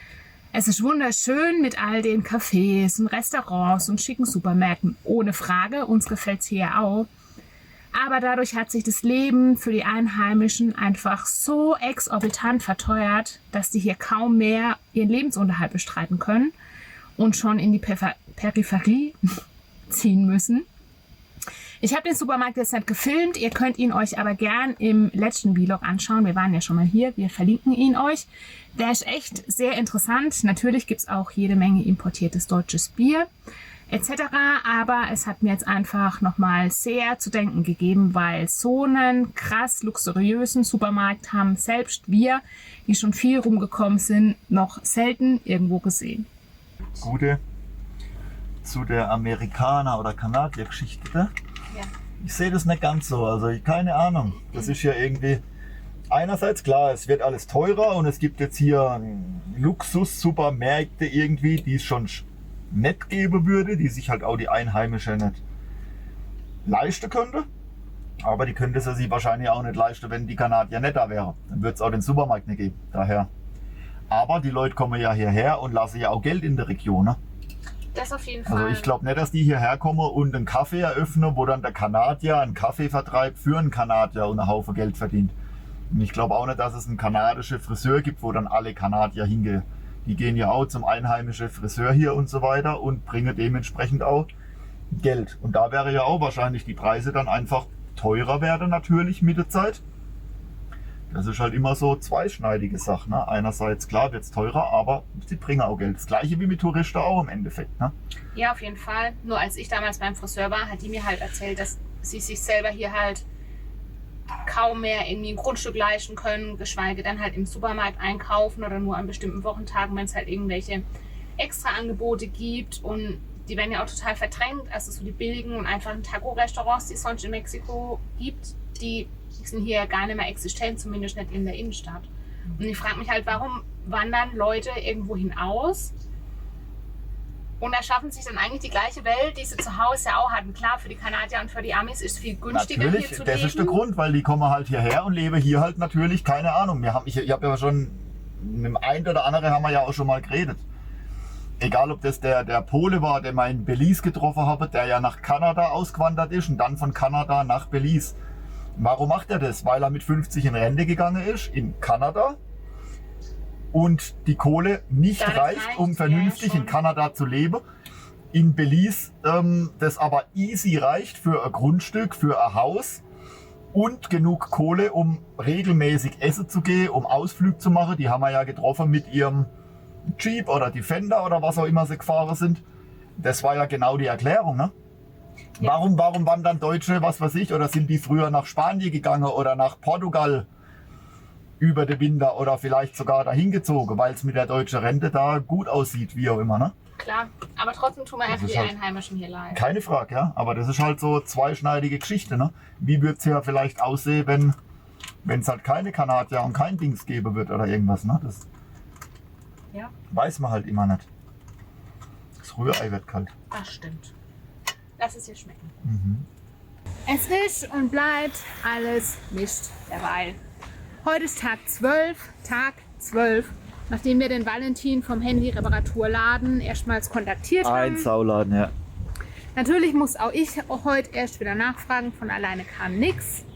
[SPEAKER 1] Es ist wunderschön mit all den Cafés und Restaurants und schicken Supermärkten. Ohne Frage, uns gefällt es hier auch. Aber dadurch hat sich das Leben für die Einheimischen einfach so exorbitant verteuert, dass die hier kaum mehr ihren Lebensunterhalt bestreiten können und schon in die Peripherie ziehen müssen. Ich habe den Supermarkt jetzt nicht gefilmt, ihr könnt ihn euch aber gern im letzten Vlog anschauen. Wir waren ja schon mal hier, wir verlinken ihn euch. Der ist echt sehr interessant. Natürlich gibt es auch jede Menge importiertes deutsches Bier etc. Aber es hat mir jetzt einfach nochmal sehr zu denken gegeben, weil so einen krass luxuriösen Supermarkt haben selbst wir, die schon viel rumgekommen sind, noch selten irgendwo gesehen.
[SPEAKER 2] Gute zu der Amerikaner- oder Kanadier-Geschichte. Ja. Ich sehe das nicht ganz so, also keine Ahnung. Das ist ja irgendwie, einerseits klar, es wird alles teurer und es gibt jetzt hier Luxus-Supermärkte irgendwie, die es schon nicht geben würde, die sich halt auch die Einheimischen nicht leisten könnte. Aber die könnte sie sich wahrscheinlich auch nicht leisten, wenn die Kanadier nicht da wären. Dann würde es auch den Supermarkt nicht geben, daher. Aber die Leute kommen ja hierher und lassen ja auch Geld in der Region, ne?
[SPEAKER 1] Das auf jeden Fall.
[SPEAKER 2] Also ich glaube nicht, dass die hierher kommen und einen Kaffee eröffnen, wo dann der Kanadier einen Kaffee vertreibt für einen Kanadier und einen Haufen Geld verdient. Und ich glaube auch nicht, dass es einen kanadischen Friseur gibt, wo dann alle Kanadier hingehen. Die gehen ja auch zum einheimischen Friseur hier und so weiter und bringen dementsprechend auch Geld. Und da wäre ja auch wahrscheinlich die Preise dann einfach teurer werden natürlich mit der Zeit. Das ist halt immer so zweischneidige Sache. Ne? Einerseits, klar, wird es teurer, aber sie bringen auch Geld. Das gleiche wie mit Touristen auch im Endeffekt. Ne?
[SPEAKER 1] Ja, auf jeden Fall. Nur als ich damals beim Friseur war, hat die mir halt erzählt, dass sie sich selber hier halt kaum mehr irgendwie ein Grundstück leisten können, geschweige denn halt im Supermarkt einkaufen oder nur an bestimmten Wochentagen, wenn es halt irgendwelche extra Angebote gibt. Und die werden ja auch total verdrängt. Also so die billigen und einfachen Taco-Restaurants, die es sonst in Mexiko gibt, die sind hier gar nicht mehr existent, zumindest nicht in der Innenstadt. Und ich frage mich halt, warum wandern Leute irgendwo hinaus und erschaffen sich dann eigentlich die gleiche Welt, die sie zu Hause ja auch hatten. Klar, für die Kanadier und für die Amis ist es viel günstiger
[SPEAKER 2] natürlich,
[SPEAKER 1] hier zu
[SPEAKER 2] das
[SPEAKER 1] leben.
[SPEAKER 2] ist der Grund, weil die kommen halt hierher und leben hier halt natürlich, keine Ahnung. Ich habe ja schon, mit dem einen oder anderen haben wir ja auch schon mal geredet. Egal, ob das der Pole war, den wir in Belize getroffen haben, der ja nach Kanada ausgewandert ist und dann von Kanada nach Belize. Warum macht er das? Weil er mit 50 in Rente gegangen ist in Kanada und die Kohle nicht reicht, um vernünftig in Kanada zu leben. In Belize das aber easy reicht für ein Grundstück, für ein Haus und genug Kohle, um regelmäßig essen zu gehen, um Ausflüge zu machen. Die haben wir ja getroffen mit ihrem Jeep oder Defender oder was auch immer sie gefahren sind. Das war ja genau die Erklärung, ne?
[SPEAKER 1] Ja.
[SPEAKER 2] Warum wandern Deutsche, was weiß ich, oder sind die früher nach Spanien gegangen oder nach Portugal über den Winter oder vielleicht sogar dahin gezogen, weil es mit der deutschen Rente da gut aussieht, wie auch immer, ne?
[SPEAKER 1] Klar, aber trotzdem tun wir
[SPEAKER 2] Das
[SPEAKER 1] einfach
[SPEAKER 2] ist
[SPEAKER 1] die
[SPEAKER 2] halt-
[SPEAKER 1] Einheimischen hier leid.
[SPEAKER 2] Keine Frage, ja. Aber das ist halt so zweischneidige Geschichte, ne? Wie wird es ja vielleicht aussehen, wenn es halt keine Kanadier und kein Dings geben wird oder irgendwas, ne? Das
[SPEAKER 1] Ja,
[SPEAKER 2] weiß man halt immer nicht. Das Rührei wird kalt.
[SPEAKER 1] das stimmt. Lass es dir schmecken.
[SPEAKER 2] Mhm.
[SPEAKER 1] Es ist und bleibt alles Mist derweil. Heute ist Tag 12, nachdem wir den Valentin vom Handy-Reparaturladen erstmals kontaktiert haben.
[SPEAKER 2] Sauladen, ja.
[SPEAKER 1] Natürlich muss auch ich heute erst wieder nachfragen, von alleine kam nichts.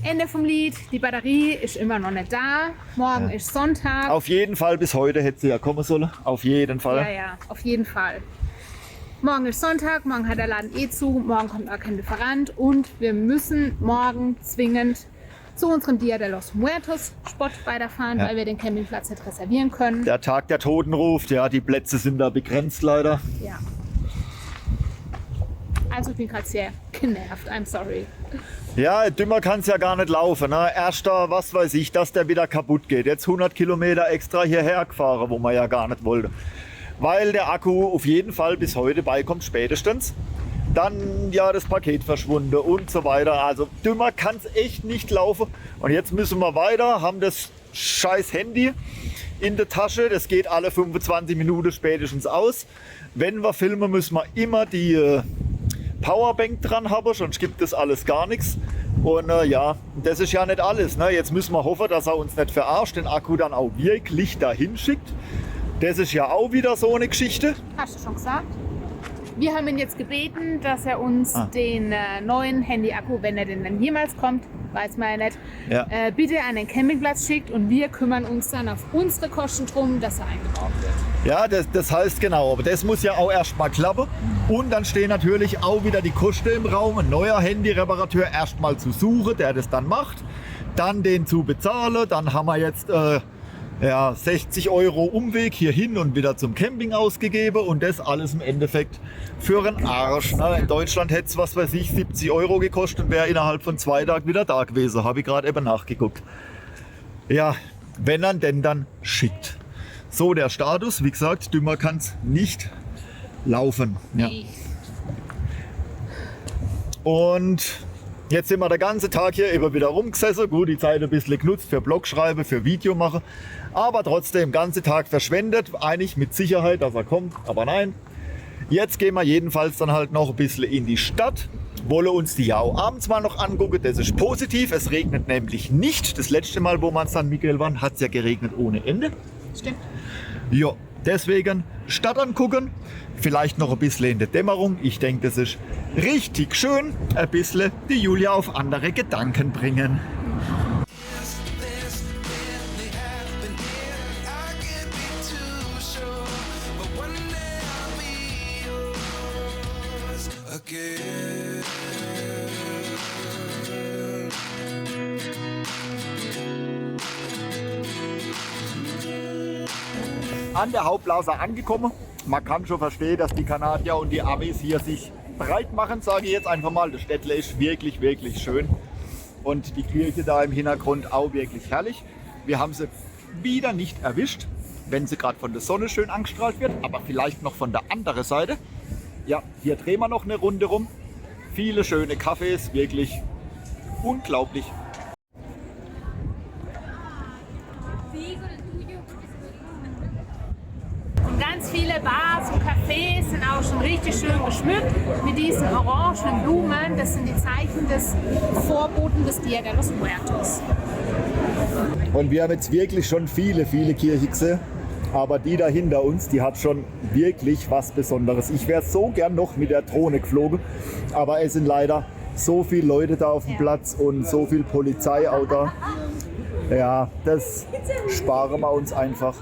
[SPEAKER 1] Ende vom Lied, die Batterie ist immer noch nicht da. Morgen
[SPEAKER 2] Ja.
[SPEAKER 1] ist Sonntag.
[SPEAKER 2] Auf jeden Fall, bis heute hätte sie ja kommen sollen. Auf jeden Fall.
[SPEAKER 1] Ja, auf jeden Fall. Morgen ist Sonntag, morgen hat der Laden zu, morgen kommt auch kein Lieferant und wir müssen morgen zwingend zu unserem Dia de los Muertos Spot weiterfahren,
[SPEAKER 2] Ja.
[SPEAKER 1] weil wir den Campingplatz nicht reservieren können.
[SPEAKER 2] Der Tag der Toten ruft, ja, die Plätze sind da begrenzt leider.
[SPEAKER 1] Ja. Also ich bin gerade sehr genervt, I'm sorry.
[SPEAKER 2] Ja, dümmer kann es ja gar nicht laufen. Ne? Erster, was weiß ich, dass der wieder kaputt geht. Jetzt 100 Kilometer extra hierher gefahren, wo man ja gar nicht wollte. Weil der Akku auf jeden Fall bis heute beikommt, spätestens. Dann ja das Paket verschwunden und so weiter. Also dümmer kann es echt nicht laufen. Und jetzt müssen wir weiter, haben das scheiß Handy in der Tasche. Das geht alle 25 Minuten spätestens aus. Wenn wir filmen, müssen wir immer die Powerbank dran haben, sonst gibt es alles gar nichts. Und ja, das ist ja nicht alles. Ne? Jetzt müssen wir hoffen, dass er uns nicht verarscht, den Akku dann auch wirklich dahin schickt. Das ist ja auch wieder so eine Geschichte.
[SPEAKER 1] Hast du schon gesagt? Wir haben ihn jetzt gebeten, dass er uns den neuen Handy-Akku, wenn er denn dann jemals kommt, weiß man ja nicht,
[SPEAKER 2] Ja.
[SPEAKER 1] bitte an den Campingplatz schickt und wir kümmern uns dann auf unsere Kosten drum, dass er eingebaut wird.
[SPEAKER 2] Ja, das heißt genau, aber das muss ja auch erstmal klappen. Und dann stehen natürlich auch wieder die Kosten im Raum, ein neuer Handy-Reparateur erstmal zu suchen, der das dann macht, dann den zu bezahlen, dann haben wir jetzt 60 Euro Umweg hierhin und wieder zum Camping ausgegeben und das alles im Endeffekt für einen Arsch. Ne? In Deutschland hätte es, was weiß ich, 70 Euro gekostet und wäre innerhalb von 2 Tagen wieder da gewesen, habe ich gerade eben nachgeguckt. Ja, wenn er denn dann schickt. So der Status, wie gesagt, dümmer kann es nicht laufen. Ja. Und jetzt sind wir den ganzen Tag hier immer wieder rumgesessen. Gut, die Zeit ein bisschen genutzt für Blogschreiben, für Video machen. Aber trotzdem, den ganzen Tag verschwendet. Eigentlich mit Sicherheit, dass er kommt, aber nein. Jetzt gehen wir jedenfalls dann halt noch ein bisschen in die Stadt. Wollen uns die ja auch abends mal noch angucken. Das ist positiv. Es regnet nämlich nicht. Das letzte Mal, wo wir in San Miguel waren, hat es ja geregnet ohne Ende.
[SPEAKER 1] Stimmt.
[SPEAKER 2] Ja, deswegen Stadt angucken, vielleicht noch ein bisschen in der Dämmerung. Ich denke, das ist richtig schön. Ein bisschen die Julia auf andere Gedanken bringen.
[SPEAKER 4] This really happened here. I can't be too sure, but one day I'll be yours again.
[SPEAKER 2] An der Hauptplaza angekommen. Man kann schon verstehen, dass die Kanadier und die Amis hier sich breit machen, sage ich jetzt einfach mal. Das Städtle ist wirklich, wirklich schön. Und die Kirche da im Hintergrund auch wirklich herrlich. Wir haben sie wieder nicht erwischt, wenn sie gerade von der Sonne schön angestrahlt wird, aber vielleicht noch von der anderen Seite. Ja, hier drehen wir noch eine Runde rum. Viele schöne Cafés, wirklich unglaublich.
[SPEAKER 1] Und ganz viele Bars und Cafés sind auch schon richtig schön geschmückt mit diesen orangenen Blumen. Das sind die Zeichen des Vorboten des Dia de los Muertos.
[SPEAKER 2] Und wir haben jetzt wirklich schon viele Kirchen gesehen. Aber die da hinter uns, die hat schon wirklich was Besonderes. Ich wäre so gern noch mit der Drohne geflogen. Aber es sind leider so viele Leute da auf dem Platz und so viel Polizei auch da. Ja, das sparen wir uns einfach.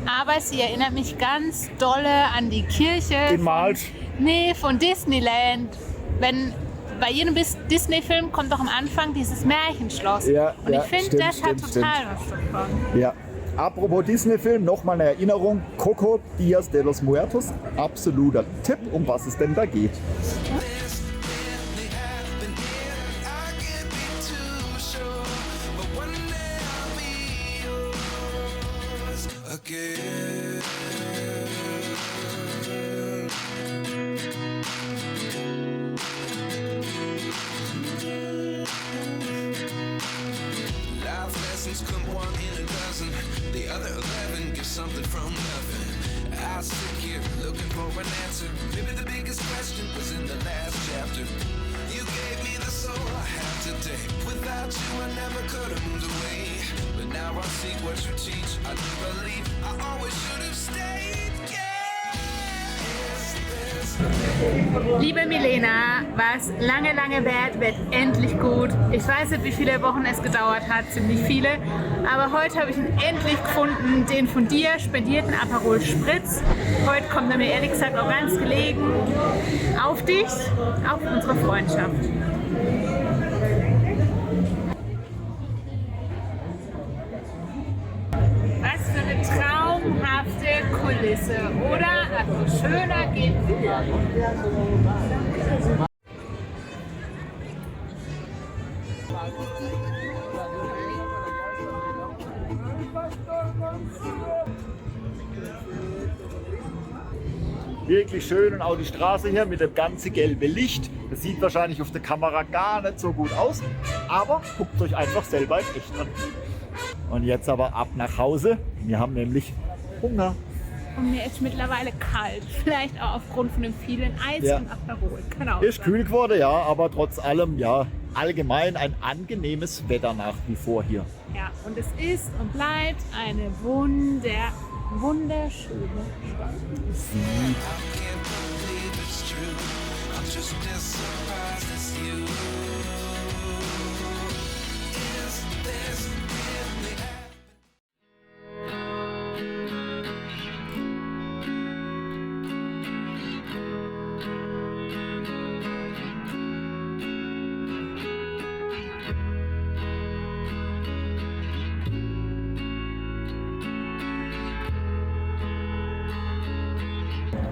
[SPEAKER 1] Aber sie erinnert mich ganz dolle an die Kirche.
[SPEAKER 2] In Malsch?
[SPEAKER 1] Nee, von Disneyland. Wenn bei jedem Disney-Film kommt doch am Anfang dieses Märchenschloss.
[SPEAKER 2] Ja,
[SPEAKER 1] und
[SPEAKER 2] ja,
[SPEAKER 1] ich finde,
[SPEAKER 2] stimmt,
[SPEAKER 1] das hat
[SPEAKER 2] stimmt,
[SPEAKER 1] total was davon.
[SPEAKER 2] Ja. Apropos Disney-Film, nochmal eine Erinnerung. Coco, Dias de los Muertos. Absoluter Tipp, um was es denn da geht.
[SPEAKER 4] This really happened here. I can't be too sure, but one day I'll be yours again. Life lessons come one in a dozen. The other 11 get something from nothing. I sit here looking for an answer. Maybe the biggest question was in the last chapter. You gave me the soul I have today. Without you I never could have moved away. But now I see what you teach. I do believe I always should have stayed. Yeah.
[SPEAKER 1] Liebe Milena, was lange, lange währt, wird endlich gut. Ich weiß nicht, wie viele Wochen es gedauert hat, ziemlich viele. Aber heute habe ich ihn endlich gefunden, den von dir spendierten Aperol Spritz. Heute kommt er mir ehrlich gesagt auch ganz gelegen auf dich, auf unsere Freundschaft. Was für eine traumhafte Kulisse, oder? Also schöner geht's nicht.
[SPEAKER 2] Wirklich schön und auch die Straße hier mit dem ganzen gelben Licht. Das sieht wahrscheinlich auf der Kamera gar nicht so gut aus, aber guckt euch einfach selber in echt an. Und jetzt aber ab nach Hause. Wir haben nämlich Hunger.
[SPEAKER 1] Und mir ist mittlerweile kalt. Vielleicht auch aufgrund von dem vielen Eis
[SPEAKER 2] Ja.
[SPEAKER 1] und Aperol. Genau.
[SPEAKER 2] Ist kühl geworden, ja, aber trotz allem, ja, allgemein ein angenehmes Wetter nach wie vor hier.
[SPEAKER 1] Ja, und es ist und bleibt eine wunderschöne Stadt.
[SPEAKER 4] I can't believe it's true. I'm just as surprised as you. Is this really happening?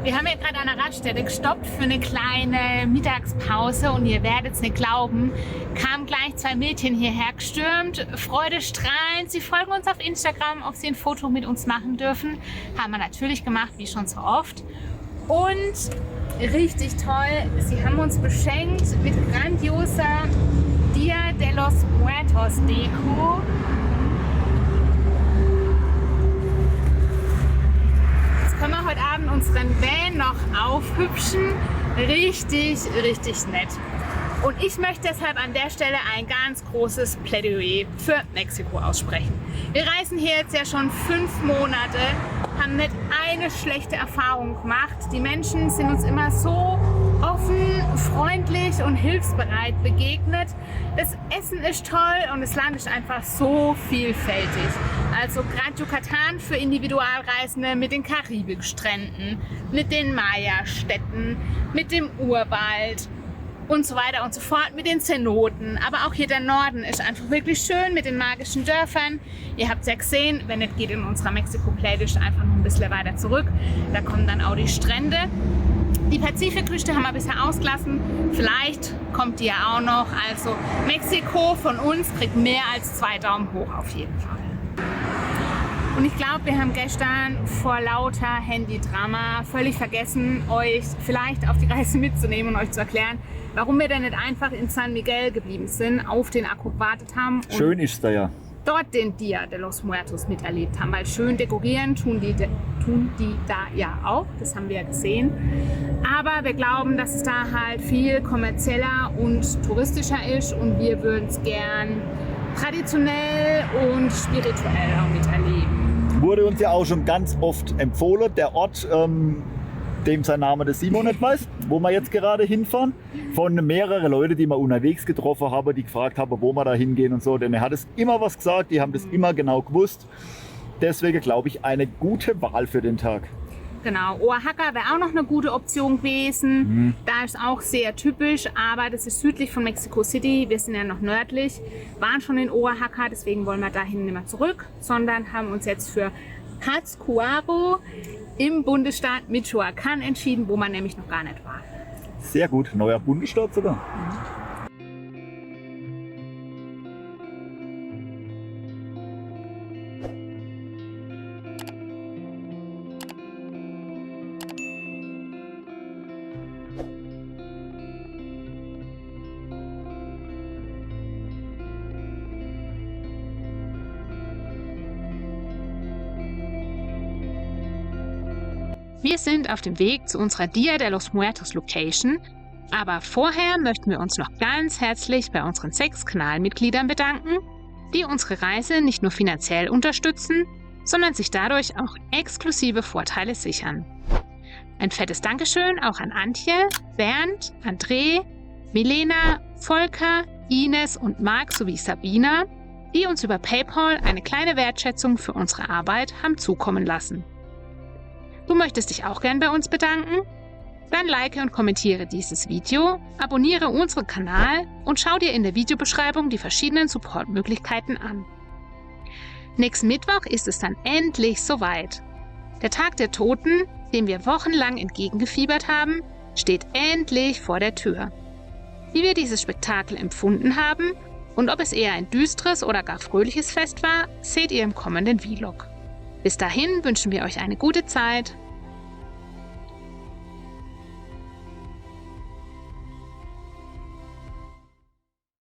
[SPEAKER 1] Wir haben hier gerade an einer Raststätte gestoppt für eine kleine Mittagspause und ihr werdet es nicht glauben, kamen gleich 2 Mädchen hierher gestürmt, freudestrahlend. Sie folgen uns auf Instagram, ob sie ein Foto mit uns machen dürfen. Haben wir natürlich gemacht, wie schon so oft. Und richtig toll, sie haben uns beschenkt mit grandioser Dia de los Muertos Deko. Können wir heute Abend unseren Van noch aufhübschen. Richtig, richtig nett. Und ich möchte deshalb an der Stelle ein ganz großes Plädoyer für Mexiko aussprechen. Wir reisen hier jetzt ja schon 5 Monate, haben nicht eine schlechte Erfahrung gemacht. Die Menschen sind uns immer so offen, freundlich und hilfsbereit begegnet. Das Essen ist toll und das Land ist einfach so vielfältig. Also gerade Yucatan für Individualreisende mit den Karibikstränden, mit den Maya-Städten, mit dem Urwald und so weiter und so fort, mit den Zenoten. Aber auch hier der Norden ist einfach wirklich schön mit den magischen Dörfern. Ihr habt es ja gesehen, wenn nicht, geht in unserer Mexiko-Playlist einfach noch ein bisschen weiter zurück. Da kommen dann auch die Strände. Die Pazifikküste haben wir bisher ausgelassen. Vielleicht kommt die ja auch noch. Also Mexiko von uns kriegt mehr als 2 Daumen hoch auf jeden Fall. Und ich glaube, wir haben gestern vor lauter Handydrama völlig vergessen, euch vielleicht auf die Reise mitzunehmen und euch zu erklären, warum wir denn nicht einfach in San Miguel geblieben sind, auf den Akku gewartet haben und
[SPEAKER 2] Schön ist da ja.
[SPEAKER 1] dort den Dia de los Muertos miterlebt haben. Weil schön dekorieren tun die da ja auch, das haben wir ja gesehen. Aber wir glauben, dass es da halt viel kommerzieller und touristischer ist und wir würden es gern traditionell und spirituell auch miterleben.
[SPEAKER 2] Wurde uns ja auch schon ganz oft empfohlen, der Ort, dem sein Name der Simon nicht weiß, wo wir jetzt gerade hinfahren, von mehreren Leuten, die wir unterwegs getroffen haben, die gefragt haben, wo wir da hingehen und so, denn er hat es immer was gesagt, die haben das immer genau gewusst. Deswegen glaube ich, eine gute Wahl für den Tag.
[SPEAKER 1] Genau, Oaxaca wäre auch noch eine gute Option gewesen. Da ist auch sehr typisch, aber das ist südlich von Mexico City. Wir sind ja noch nördlich, waren schon in Oaxaca, deswegen wollen wir dahin nicht mehr zurück, sondern haben uns jetzt für Pátzcuaro im Bundesstaat Michoacán entschieden, wo man nämlich noch gar nicht war.
[SPEAKER 2] Sehr gut, neuer Bundesstaat sogar.
[SPEAKER 1] Wir sind auf dem Weg zu unserer Dia de los Muertos Location, aber vorher möchten wir uns noch ganz herzlich bei unseren 6 Kanalmitgliedern bedanken, die unsere Reise nicht nur finanziell unterstützen, sondern sich dadurch auch exklusive Vorteile sichern. Ein fettes Dankeschön auch an Antje, Bernd, André, Milena, Volker, Ines und Marc sowie Sabina, die uns über PayPal eine kleine Wertschätzung für unsere Arbeit haben zukommen lassen. Du möchtest dich auch gern bei uns bedanken? Dann like und kommentiere dieses Video, abonniere unseren Kanal und schau dir in der Videobeschreibung die verschiedenen Supportmöglichkeiten an. Nächsten Mittwoch ist es dann endlich soweit. Der Tag der Toten, dem wir wochenlang entgegengefiebert haben, steht endlich vor der Tür. Wie wir dieses Spektakel empfunden haben und ob es eher ein düsteres oder gar fröhliches Fest war, seht ihr im kommenden Vlog. Bis dahin wünschen wir euch eine gute Zeit.